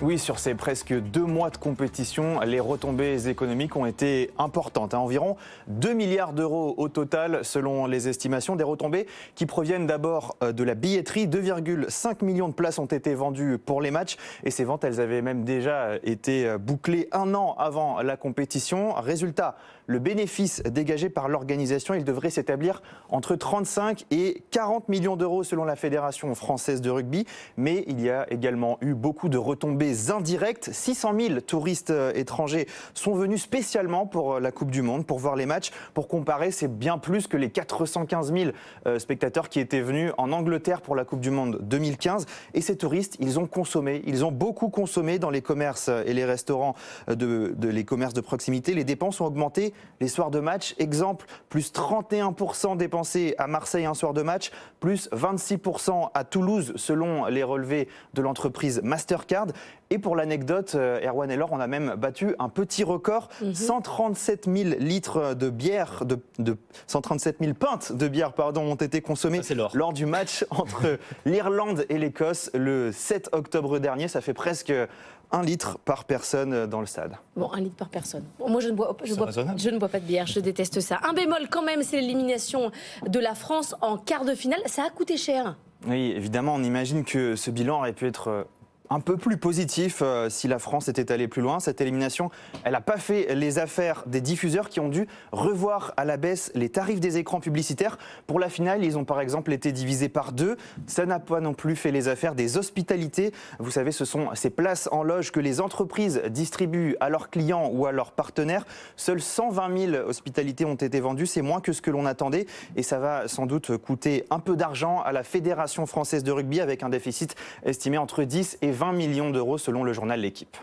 Oui, sur ces presque 2 mois de compétition, les retombées économiques ont été importantes. Environ 2 milliards d'euros au total, selon les estimations. Des retombées qui proviennent d'abord de la billetterie. 2,5 millions de places ont été vendues pour les matchs. Et ces ventes, elles avaient même déjà été bouclées 1 an avant la compétition. Résultat, le bénéfice dégagé par l'organisation, il devrait s'établir entre 35 et 40 millions d'euros selon la Fédération française de rugby. Mais il y a également eu beaucoup de retombées indirectes. 600 000 touristes étrangers sont venus spécialement pour la Coupe du Monde, pour voir les matchs. Pour comparer, c'est bien plus que les 415 000 spectateurs qui étaient venus en Angleterre pour la Coupe du Monde 2015. Et ces touristes, ils ont consommé, ils ont beaucoup consommé dans les commerces et les restaurants les commerces de proximité. Les dépenses ont augmenté les soirs de match. Exemple, plus 31% dépensés à Marseille un soir de match, plus 26% à Toulouse selon les relevés de l'entreprise Mastercard. Et pour l'anecdote, Erwan et Laure, on a même battu un petit record. 137 000 litres de bière, 137 000 pintes de bière ont été consommées lors du match entre l'Irlande et l'Écosse le 7 octobre dernier. Ça fait presque 1 litre par personne dans le stade. Bon, 1 litre par personne. Bon, moi, je ne bois pas de bière, je déteste ça. Un bémol quand même, c'est l'élimination de la France en quart de finale. Ça a coûté cher. Oui, évidemment, on imagine que ce bilan aurait pu être un peu plus positif si la France était allée plus loin. Cette élimination, elle n'a pas fait les affaires des diffuseurs qui ont dû revoir à la baisse les tarifs des écrans publicitaires. Pour la finale, ils ont par exemple été divisés par 2. Ça n'a pas non plus fait les affaires des hospitalités. Vous savez, ce sont ces places en loge que les entreprises distribuent à leurs clients ou à leurs partenaires. Seules 120 000 hospitalités ont été vendues. C'est moins que ce que l'on attendait. Et ça va sans doute coûter un peu d'argent à la Fédération française de rugby avec un déficit estimé entre 10 et 20 millions d'euros selon le journal L'Équipe.